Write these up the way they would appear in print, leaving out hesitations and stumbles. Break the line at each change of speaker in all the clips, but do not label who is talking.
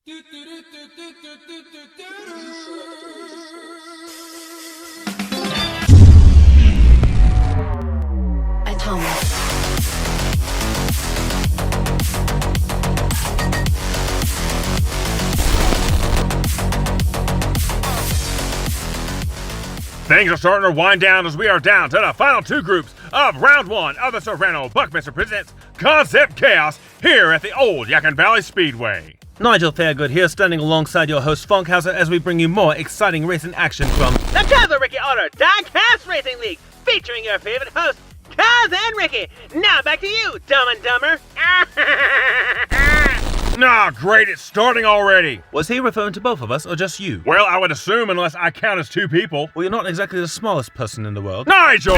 Atomic.
Things are starting to wind down as we are down to the final two groups of round one of the Serrano Buckminster Presents Concept Chaos here at the old Yadkin Valley Speedway.
Nigel Fairgood here, standing alongside your host Funkhauser as we bring you more exciting racing action from
the Kaz and Ricky Auto Diecast Racing League, featuring your favorite hosts, Kaz and Ricky. Now back to you, Dumb and Dumber.
Nah, great, it's starting already.
Was he referring to both of us or just you?
Well, I would assume unless I count as two people.
Well, you're not exactly the smallest person in the world.
Nigel!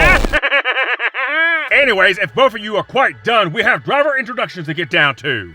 Anyways, if both of you are quite done, we have driver introductions to get down to.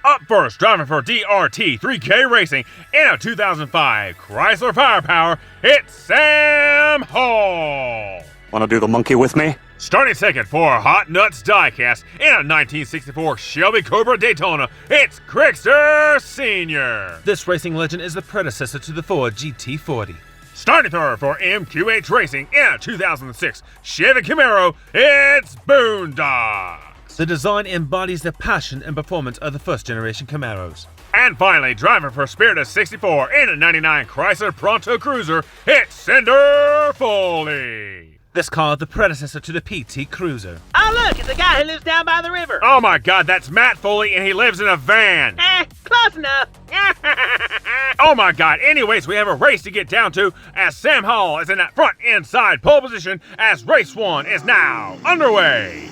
Up first, driving for DRT 3K Racing in a 2005 Chrysler Firepower, it's Sam Hall.
Wanna do the monkey with me?
Starting second for Hot Nuts Diecast in a 1964 Shelby Cobra Daytona, it's Crickster Sr.
This racing legend is the predecessor to the Ford GT40.
Starting third for MQH Racing in a 2006 Chevy Camaro, it's Boondocks.
The design embodies the passion and performance of the first generation Camaros.
And finally, driving for Spirit of 64 in a 99 Chrysler Pronto Cruiser, it's Cinder Foley.
This car is the predecessor to the PT Cruiser.
Oh look, it's the guy who lives down by the river.
Oh my god, that's Matt Foley and he lives in a van.
Close enough.
Oh my god, anyways, we have a race to get down to as Sam Hall is in that front inside pole position as race one is now underway.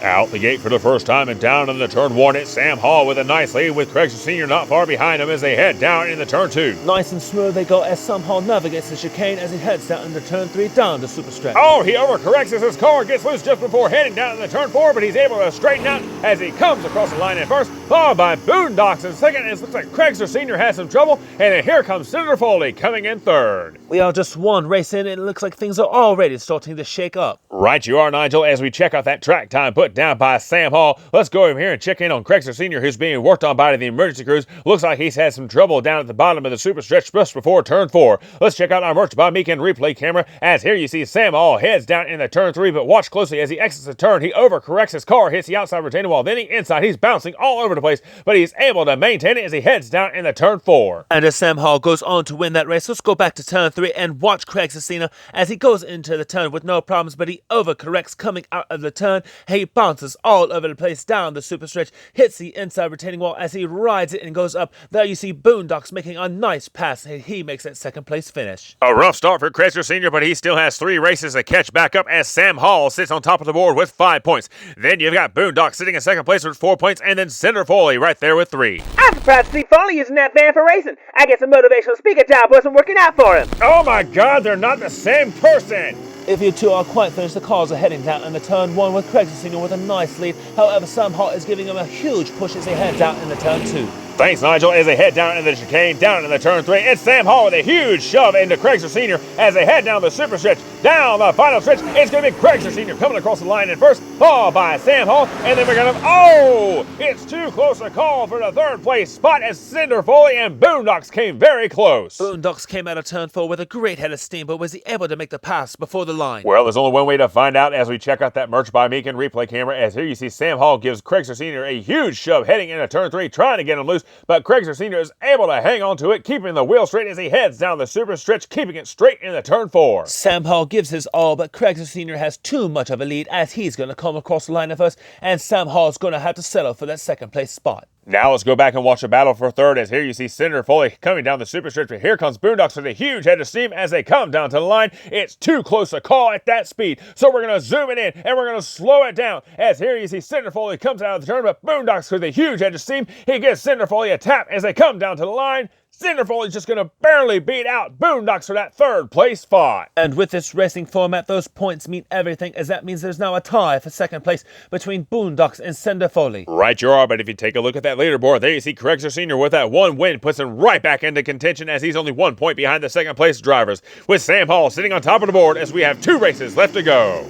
Out the gate for the first time and down in the turn one, it's Sam Hall with a nice lead with Craig Sr. not far behind him as they head down in the turn two.
Nice and smooth they go as Sam Hall navigates the chicane as he heads down into turn 3 down the super stretch.
Oh, he overcorrects as his car gets loose just before heading down in the turn 4, but he's able to straighten out as he comes across the line in first, followed by Boondocks in second. It looks like Craigster Sr. has some trouble, and then here comes Cinder Foley coming in third.
We are just one race in and it looks like things are already starting to shake up.
Right you are, Nigel, as we check out that track time put down by Sam Hall. Let's go over here and check in on Craigster Sr., who's being worked on by the emergency crews. Looks like he's had some trouble down at the bottom of the super stretch just before turn 4. Let's check out our Merch by Meek and replay camera, as here you see Sam Hall heads down in the turn 3, but watch closely as he exits the turn. He overcorrects his car, hits the outside retaining wall, then the inside. He's bouncing all over the place, but he's able to maintain it as he heads down in the turn 4.
And as Sam Hall goes on to win that race, let's go back to turn 3 and watch Craig Cecina as he goes into the turn with no problems, but he overcorrects coming out of the turn. He bounces all over the place down the super stretch, hits the inside retaining wall as he rides it and goes up. There you see Boondocks making a nice pass and he makes that second place finish.
A rough start for Craigster Sr., but he still has 3 races to catch back up as Sam Hall sits on top of the board with 5 points. Then you've got Boondocks sitting in second place with 4 points, and then Cinder Foley right there with 3.
I'm surprised to see Foley using that van for racing. I guess a motivational speaker job wasn't working out for him.
Oh my god, they're not the same person!
If you two are quite finished, the cars are heading down in the turn 1 with Craig Sr. with a nice lead. However, Sam Hall is giving him a huge push as he heads out in the turn 2.
Thanks, Nigel, as they head down in the chicane, down in the turn 3. It's Sam Hall with a huge shove into Craigster Sr. as they head down the super stretch. Down the final stretch, it's going to be Craigster Sr. coming across the line in first, followed by Sam Hall, and then we're going to... Oh! It's too close a call for the third place spot as Cinder Foley and Boondocks came very close.
Boondocks came out of turn 4 with a great head of steam, but was he able to make the pass before the line?
Well, there's only one way to find out as we check out that Merch by Meek and replay camera, as here you see Sam Hall gives Craigster Sr. a huge shove heading into turn 3, trying to get him loose, but Craigster Sr. is able to hang on to it, keeping the wheel straight as he heads down the super stretch, keeping it straight in the turn 4.
Sam Hall gives his all, but Craigster Sr. has too much of a lead as he's going to come across the line at first, and Sam Hall's going to have to settle for that second place spot.
Now let's go back and watch the battle for third, as here you see Cinder Foley coming down the super stretch, but here comes Boondocks with a huge head of steam as they come down to the line. It's too close a call at that speed, so we're going to zoom it in and we're going to slow it down, as here you see Cinder Foley comes out of the turn, but Boondocks with a huge head of steam, he gives Cinder Foley a tap as they come down to the line. Cinder Foley's just going to barely beat out Boondocks for that third place spot.
And with this racing format, those points mean everything, as that means there's now a tie for second place between Boondocks and Cinder Foley.
Right you are, but if you take a look at that leaderboard, there you see Craigster Sr. with that one win puts him right back into contention, as he's only 1 point behind the second place drivers, with Sam Hall sitting on top of the board as we have 2 races left to go.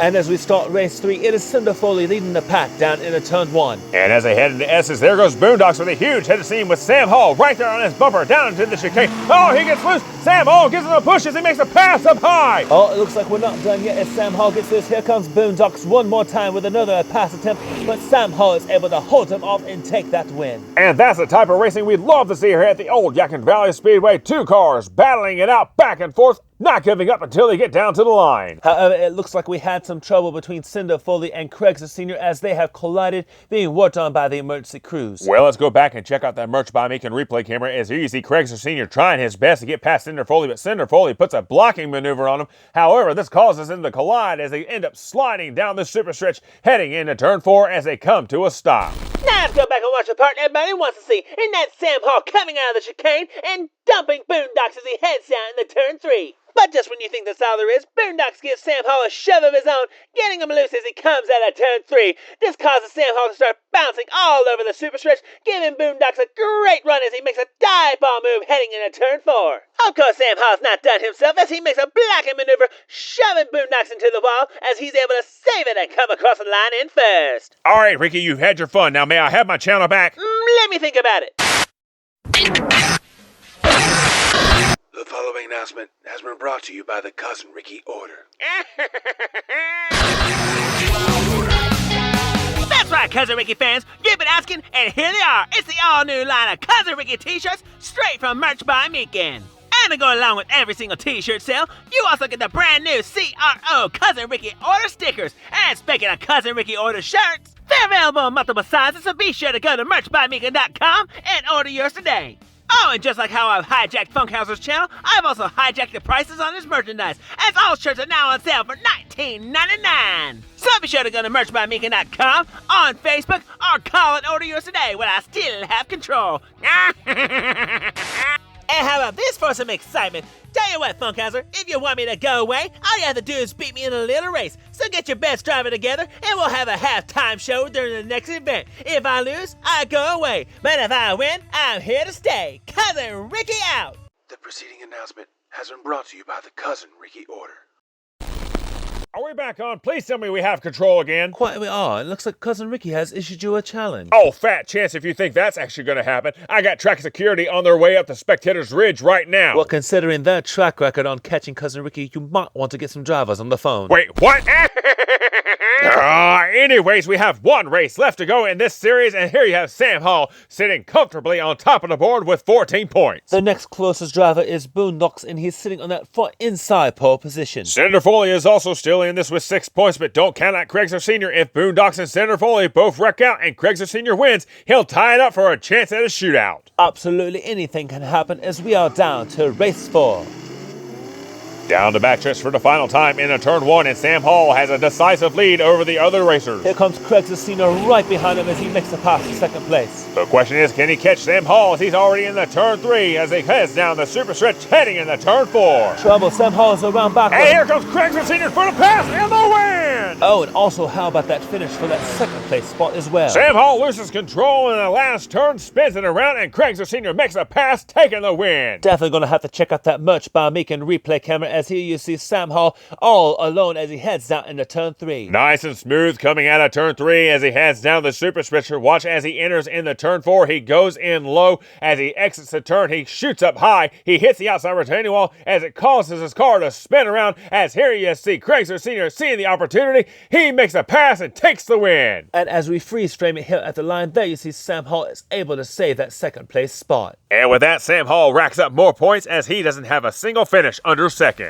And as we start race 3, it is Cinder Foley leading the pack down into turn 1.
And as they head into S's, there goes Boondocks with a huge head of steam with Sam Hall right there on his bumper down into the chicane. Oh, he gets loose. Sam Hall gives him a push as he makes a pass up high.
Oh, it looks like we're not done yet as Sam Hall gets this. Here comes Boondocks one more time with another pass attempt, but Sam Hall is able to hold him off and take that win.
And that's the type of racing we'd love to see here at the old Yakin Valley Speedway. Two cars battling it out back and forth, not giving up until they get down to the line.
However, it looks like we had some trouble between Cinder Foley and Craig's Sr. as they have collided, being worked on by the emergency crews.
Well, let's go back and check out that Merch by Meekin replay camera, as here you see Craig's Sr. trying his best to get past Cinder Foley, but Cinder Foley puts a blocking maneuver on him. However, this causes them to collide as they end up sliding down the super stretch, heading into turn 4 as they come to a stop.
Now let's go back and watch the part everybody wants to see, and that's Sam Hall coming out of the chicane and dumping Boondocks as he heads down into turn 3. But just when you think that's all there is, Boondocks gives Sam Hall a shove of his own, getting him loose as he comes out of turn 3. This causes Sam Hall to start bouncing all over the super stretch, giving Boondocks a great run as he makes a dive ball move heading into turn 4. Of course, Sam Hall's not done himself as he makes a blocking maneuver, shoving Boondocks into the wall as he's able to save it and come across the line in first.
All right, Ricky, you've had your fun. Now, may I have my channel back?
Let me think about it.
The following announcement has been brought to you by the Cousin Ricky Order.
That's right, Cousin Ricky fans. You've been asking, and here they are. It's the all-new line of Cousin Ricky t-shirts straight from Merch by Meekin. And to go along with every single t-shirt sale, you also get the brand new CRO Cousin Ricky Order stickers. And speaking of Cousin Ricky Order shirts, they're available in multiple sizes, so be sure to go to merchbymeekin.com and order yours today. Oh, and just like how I've hijacked Funkhauser's channel, I've also hijacked the prices on his merchandise, as all shirts are now on sale for $19.99. So be sure to go to merchbymeekin.com, on Facebook, or call and order yours today when I still have control. And how about this for some excitement? Tell you what, Funkhauser, if you want me to go away, all you have to do is beat me in a little race. So get your best driver together, and we'll have a halftime show during the next event. If I lose, I go away. But if I win, I'm here to stay. Cousin Ricky out!
The preceding announcement has been brought to you by the Cousin Ricky Order.
Are we back on? Please tell me we have control again.
Quite we are. It looks like Cousin Ricky has issued you a challenge.
Oh, fat chance if you think that's actually going to happen. I got track security on their way up to Spectator's Ridge right now.
Well, considering their track record on catching Cousin Ricky, you might want to get some drivers on the phone.
Wait, what? Anyways, we have one race left to go in this series, and here you have Sam Hall sitting comfortably on top of the board with 14 points.
The next closest driver is Boondocks, and he's sitting on that far inside pole position.
Cinder Foley is also still in this with 6 points, but don't count out Craig's Sr. If Boondocks and Cinder Foley both wreck out and Craig's Sr. wins, he'll tie it up for a chance at a shootout.
Absolutely anything can happen as we are down to race 4.
Down the backstretch for the final time into turn 1, and Sam Hall has a decisive lead over the other racers.
Here comes Craig's Sr. right behind him as he makes the pass to second place.
The question is, can he catch Sam Hall as he's already in the turn 3 as he heads down the super stretch heading into turn 4?
Trouble, Sam Hall is around back.
And here comes Craig's Sr. for the pass and the win!
Oh, and also how about that finish for that second place spot as well?
Sam Hall loses control in the last turn, spins it around, and Craig's Sr. makes a pass, taking the win.
Definitely gonna have to check out that Merch by Meekin replay camera as here you see Sam Hall all alone as he heads down into turn 3.
Nice and smooth coming out of turn 3 as he heads down the super stretcher. Watch as he enters in the turn 4. He goes in low. As he exits the turn, he shoots up high. He hits the outside retaining wall as it causes his car to spin around. As here you see Craig's Sr. seeing the opportunity. He makes a pass and takes the win.
And as we freeze frame it here at the line, there you see Sam Hall is able to save that second place spot.
And with that, Sam Hall racks up more points as he doesn't have a single finish under second.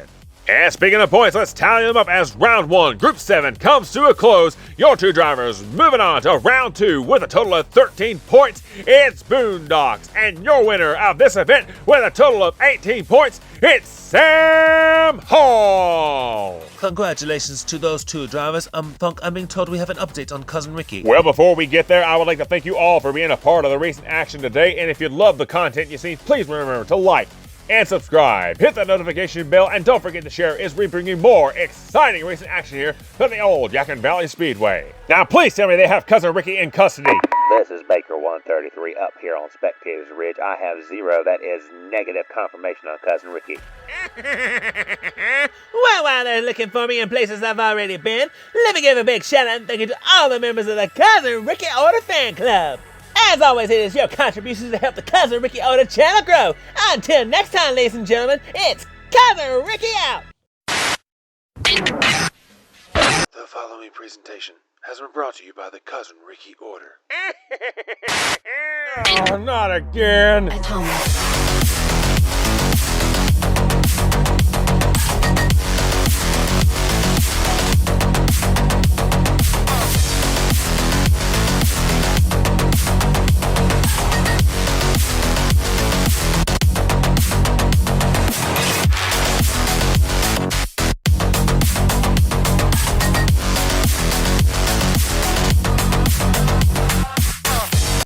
And speaking of points, let's tally them up as round 1, Group 7, comes to a close. Your two drivers moving on to round 2 with a total of 13 points. It's Boondocks. And your winner of this event with a total of 18 points, it's Sam Hall.
Congratulations to those two drivers. Funk, I'm being told we have an update on Cousin Ricky.
Well, before we get there, I would like to thank you all for being a part of the recent action today. And if you love the content you see, please remember to like and subscribe. Hit that notification bell, and don't forget to share as we bring you more exciting racing action here to the old Yadkin Valley Speedway. Now, please tell me they have Cousin Ricky in custody.
This is Baker 133 up here on Spectators Ridge. I have 0, that is negative confirmation on Cousin Ricky.
Well, while they're looking for me in places I've already been, let me give a big shout out and thank you to all the members of the Cousin Ricky Order fan club. As always, it is your contributions to help the Cousin Ricky Order channel grow. Until next time, ladies and gentlemen, it's Cousin Ricky out.
The following presentation has been brought to you by the Cousin Ricky Order.
Oh, not again.
Atomic.